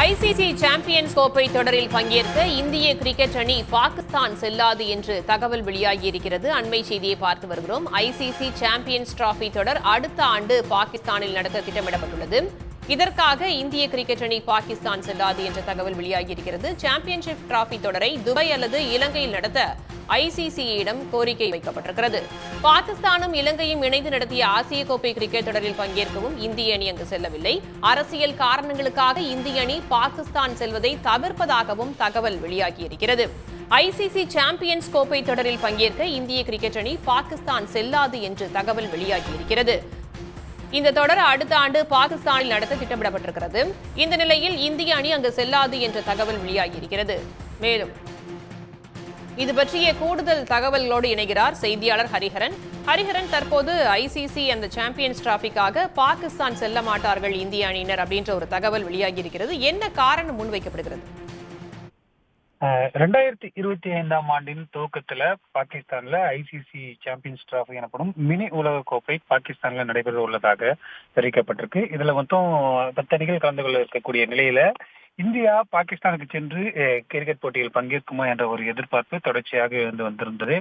ICC champions கோப்பை தொடரில் பங்கேற்க இந்திய கிரிக்கெட் அணி பாகிஸ்தான் செல்லாது என்று தகவல் வெளியாகியிருக்கிறது. அண்மை செய்தியை பார்த்து வருகிறோம். ஐசிசி சாம்பியன்ஸ் டிராபி தொடர் அடுத்த ஆண்டு பாகிஸ்தானில் நடத்த திட்டமிடப்பட்டுள்ளது. இதற்காக இந்திய கிரிக்கெட் அணி பாகிஸ்தான் செல்லாது என்ற தகவல் வெளியாகியிருக்கிறது. சாம்பியன்ஷிப் டிராபி தொடரை துபாய் அல்லது இலங்கையில் நடத்த ஐசிசியிடம் கோரிக்கை வைக்கப்பட்டிருக்கிறது. பாகிஸ்தானும் இலங்கையும் இணைந்து நடத்திய ஆசிய கோப்பை கிரிக்கெட் தொடரில் பங்கேற்கவும் இந்திய அணி அங்கு செல்லவில்லை. அரசியல் காரணங்களுக்காக இந்திய அணி பாகிஸ்தான் செல்வதை தவிர்ப்பதாகவும் தகவல் வெளியாகியிருக்கிறது. ஐசிசி சாம்பியன்ஸ் கோப்பை தொடரில் பங்கேற்க இந்திய கிரிக்கெட் அணி பாகிஸ்தான் செல்லாது என்று தகவல் வெளியாகியிருக்கிறது. இந்த தொடர் அடுத்த ஆண்டு பாகிஸ்தானில் நடத்த திட்டமிடப்பட்டிருக்கிறது. இந்த நிலையில் இந்திய அணி அங்கு செல்லாது என்ற தகவல் வெளியாகியிருக்கிறது. மேலும் இது பற்றிய கூடுதல் தகவல்களோடு இணைகிறார் செய்தியாளர் ஹரிஹரன். ஹரிஹரன், தற்போது ஐசிசி அந்த சாம்பியன்ஸ் டிராபிக்காக பாகிஸ்தான் செல்ல மாட்டார்கள் இந்திய அணியினர் அப்படின்ற ஒரு தகவல் வெளியாகியிருக்கிறது. என்ன காரணம் முன்வைக்கப்படுகிறது? 2025 ஆண்டின் துவக்கத்துல பாகிஸ்தான்ல ஐசிசி சாம்பியன்ஸ் டிராபி எனப்படும் மினி உலக கோப்பை பாகிஸ்தான்ல நடைபெற உள்ளதாக தெரிவிக்கப்பட்டிருக்கு. இதுல மொத்தம் 10 அணிகள் கலந்து கொள்ள இருக்கக்கூடிய நிலையில இந்தியா பாகிஸ்தானுக்கு சென்று கிரிக்கெட் போட்டியில் பங்கேற்குமா என்ற ஒரு எதிர்பார்ப்பு தொடர்ச்சியாக இருந்து வந்திருந்தது.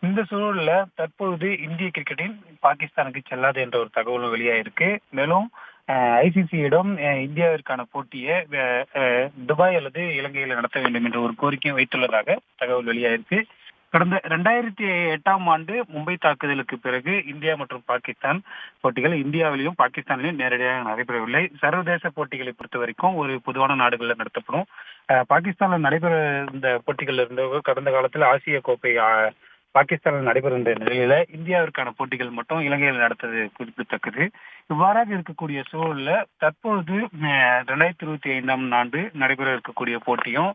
இந்த சூழல்ல தற்பொழுது இந்திய கிரிக்கெட்டின் பாகிஸ்தானுக்கு செல்லாது என்ற ஒரு தகவலும் வெளியாயிருக்கு. மேலும் ஐசிசியிடம் இந்தியாவிற்கான போட்டியை துபாய் அல்லது இலங்கையில் நடத்த வேண்டும் என்ற ஒரு கோரிக்கையும் வைத்துள்ளதாக தகவல் வெளியாயிருக்கு. கடந்த 2008ஆம் ஆண்டு மும்பை தாக்குதலுக்கு பிறகு இந்தியா மற்றும் பாகிஸ்தான் போட்டிகள் இந்தியாவிலையும் பாகிஸ்தானிலும் நேரடியாக நடைபெறவில்லை. சர்வதேச போட்டிகளை பொறுத்த வரைக்கும் ஒரு பொதுவான நாடுகளில் நடத்தப்படும். பாகிஸ்தானில் நடைபெற இந்த போட்டிகள் இருந்த கடந்த காலத்தில் ஆசிய கோப்பை பாகிஸ்தானில் நடைபெறுகின்ற நிலையில இந்தியாவிற்கான போட்டிகள் மட்டும் இலங்கையில் நடத்தது குறிப்பிடத்தக்கது. இவ்வாறாக இருக்கக்கூடிய சூழல்ல தற்பொழுது 2025ஆம் ஆண்டு நடைபெற இருக்கக்கூடிய போட்டியும்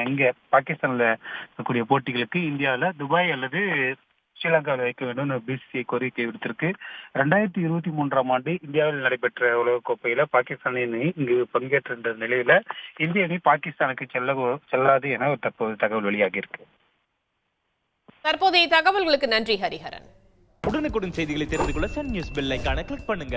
இங்க பாகிஸ்தான்ல இருக்கக்கூடிய போட்டிகளுக்கு இந்தியாவில துபாய் அல்லது ஸ்ரீலங்காவில் வைக்க வேண்டும் பிசிசிஐ கோரிக்கை விடுத்திருக்கு. 2023ஆம் ஆண்டு இந்தியாவில் நடைபெற்ற உலகக்கோப்பையில பாகிஸ்தான் அணி இங்கு பங்கேற்ற நிலையில இந்திய அணி பாகிஸ்தானுக்கு செல்லாது என தற்போது தகவல் வெளியாகி இருக்கு. தற்போதைய தகவல்களுக்கு நன்றி ஹரிஹரன். உடனுக்குடன் செய்திகளை தெரிந்து கொள்ள சன் நியூஸ் பெல் ஐகானை கிளிக் பண்ணுங்க.